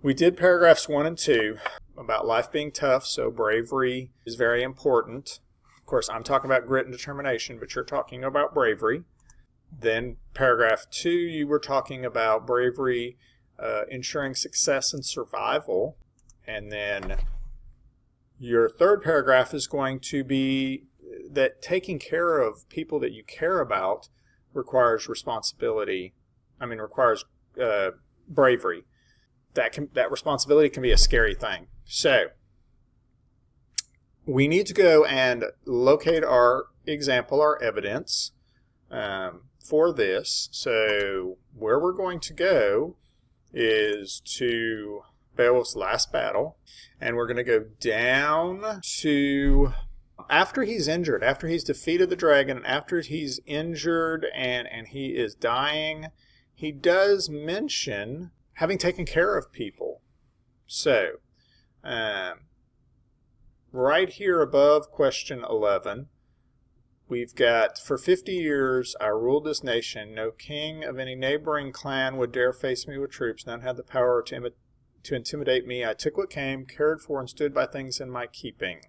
We did paragraphs 1 and 2 about life being tough, so bravery is very important. Of course, I'm talking about grit and determination, but you're talking about bravery. Then paragraph 2, you were talking about bravery ensuring success and survival. And then your third paragraph is going to be that taking care of people that you care about requires requires bravery. That responsibility can be a scary thing. So we need to go and locate our example, our evidence for this. So where we're going to go is to Beowulf's last battle, and we're going to go down to after he's injured, after he's defeated the dragon, after he's injured and he is dying. He does mention having taken care of people. So right here above question 11, we've got, for 50 years I ruled this nation. No king of any neighboring clan would dare face me with troops. None had the power to intimidate me. I took what came, cared for, and stood by things in my keeping.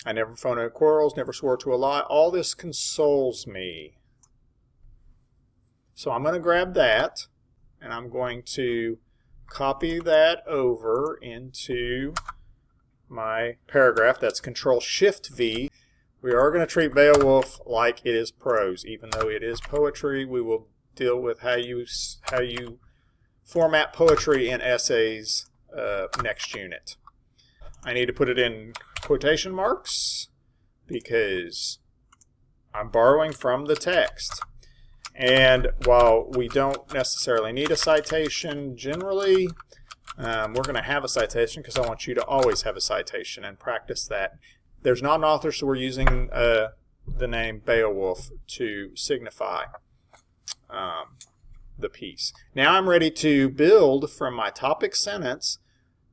I never fought any quarrels, never swore to a lie. All this consoles me. So I'm going to grab that, and I'm going to copy that over into my paragraph. That's Control-Shift-V. We are going to treat Beowulf like it is prose. Even though it is poetry, we will deal with how you format poetry in essays next unit. I need to put it in quotation marks because I'm borrowing from the text. And while we don't necessarily need a citation, generally we're going to have a citation because I want you to always have a citation and practice that. There's not an author, so we're using the name Beowulf to signify the piece. Now I'm ready to build from my topic sentence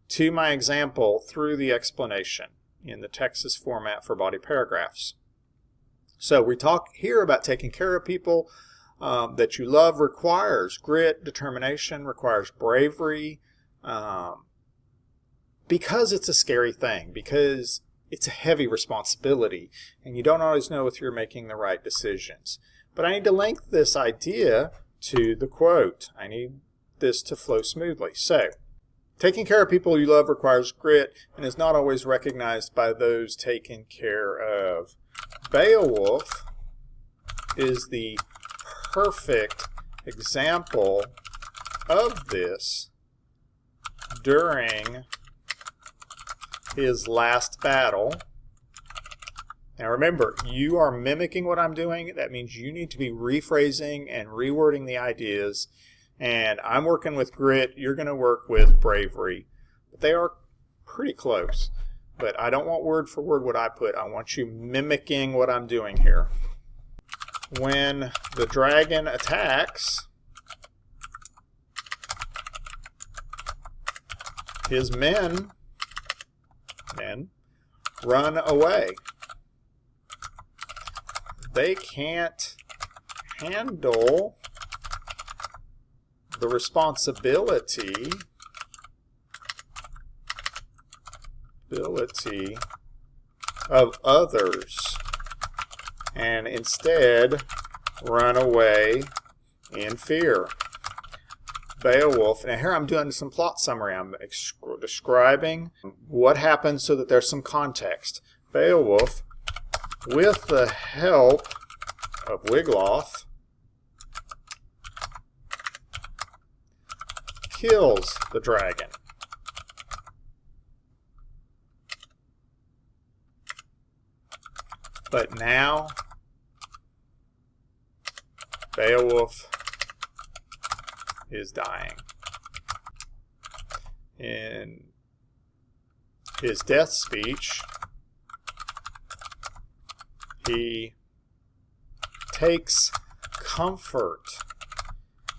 to my example through the explanation in the Texas format for body paragraphs. So we talk here about taking care of people that you love requires grit, determination, requires bravery, because it's a scary thing, because it's a heavy responsibility, and you don't always know if you're making the right decisions. But I need to link this idea to the quote. I need this to flow smoothly. So, taking care of people you love requires grit and is not always recognized by those taken care of. Beowulf is the perfect example of this during his last battle. Now remember, you are mimicking what I'm doing. That means you need to be rephrasing and rewording the ideas. And I'm working with grit. You're going to work with bravery. But they are pretty close. But I don't want word for word what I put. I want you mimicking what I'm doing here. When the dragon attacks, his men run away. They can't handle the responsibility of others and instead run away in fear. Beowulf, now here I'm doing some plot summary. I'm describing what happened so that there's some context. Beowulf, with the help of Wiglaf, kills the dragon. But now Beowulf is dying. In his death speech, he takes comfort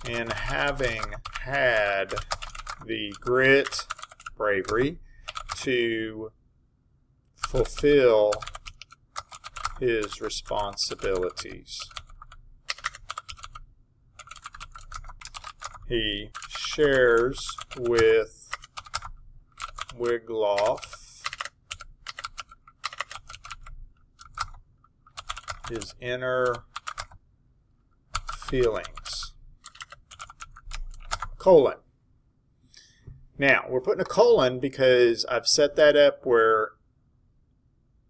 in having had the grit, bravery, to fulfill his responsibilities. He shares with Wiglaf, his inner feelings. Colon. Now, we're putting a colon because I've set that up where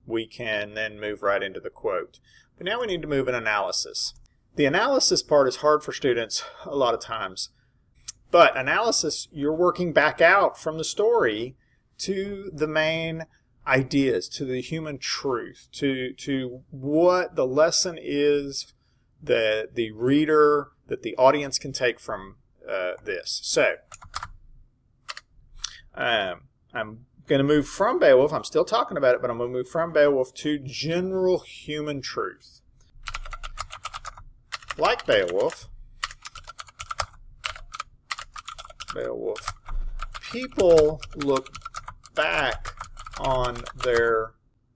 we can then move right into the quote. But now we need to move an analysis. The analysis part is hard for students a lot of times. But analysis, you're working back out from the story to the main ideas, to the human truth, to what the lesson is that the reader, that the audience can take from this. So, I'm going to move from Beowulf. I'm still talking about it, but I'm going to move from Beowulf to general human truth. Like Beowulf, people look back on their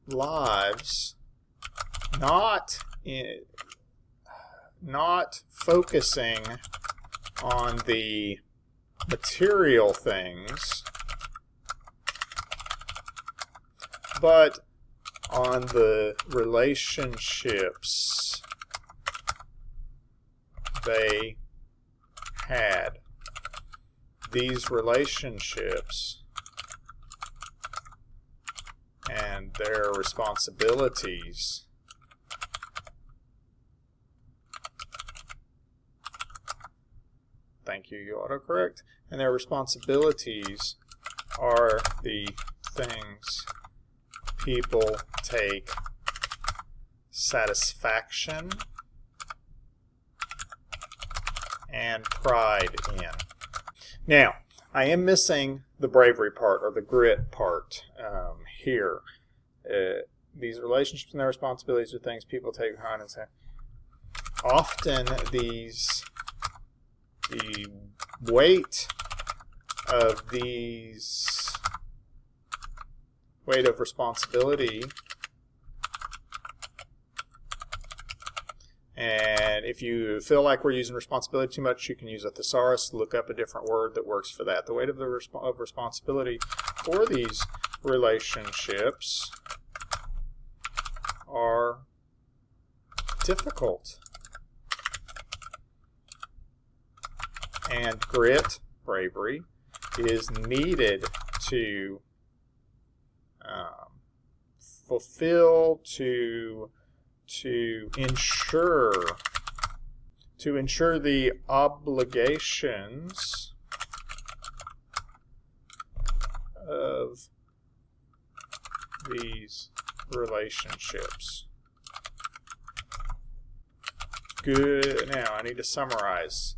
lives not focusing on the material things, but on the relationships they had. These relationships and their responsibilities thank you, you autocorrect, and their responsibilities are the things people take satisfaction and pride in. Now, I am missing the bravery part or the grit part here. These relationships and their responsibilities are things people take behind and say. Often the weight of responsibility, and if you feel like we're using responsibility too much, you can use a thesaurus, look up a different word that works for that. The weight of the responsibility for these relationships are difficult. And grit, bravery, is needed to fulfill, to ensure the obligations of these relationships. Good. Now I need to summarize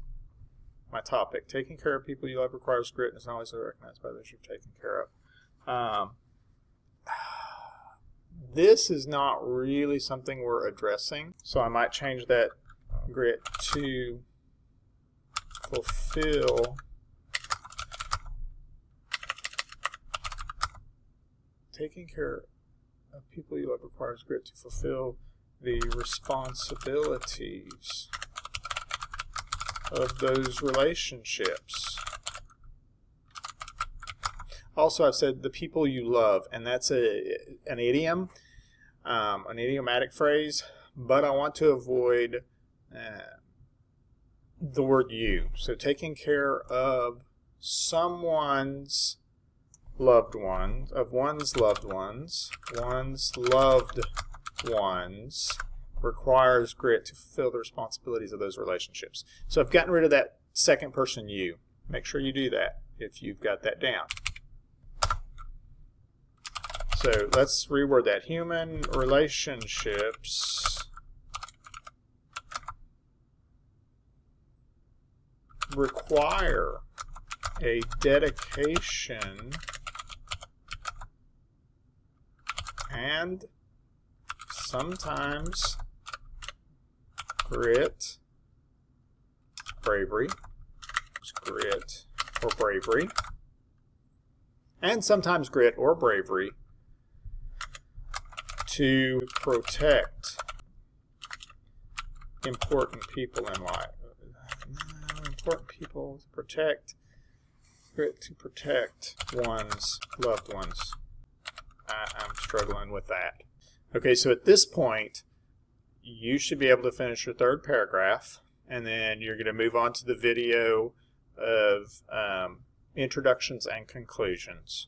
my topic. Taking care of people you love requires grit and is not always recognized by those you've taken care of. This is not really something we're addressing, so I might change that grit to fulfill. Taking care of people you love requires grit to fulfill the responsibilities of those relationships. Also, I've said the people you love, and that's an idiom, an idiomatic phrase, but I want to avoid the word you. So taking care of someone's loved ones, of one's loved ones, requires grit to fulfill the responsibilities of those relationships. So I've gotten rid of that second person you. Make sure you do that if you've got that down. So let's reword that. Human relationships require a dedication and sometimes grit, bravery, and sometimes grit or bravery to protect important people in life. Important people to protect grit to protect one's loved ones. I'm struggling with that. Okay, so at this point, you should be able to finish your third paragraph, and then you're going to move on to the video of introductions and conclusions.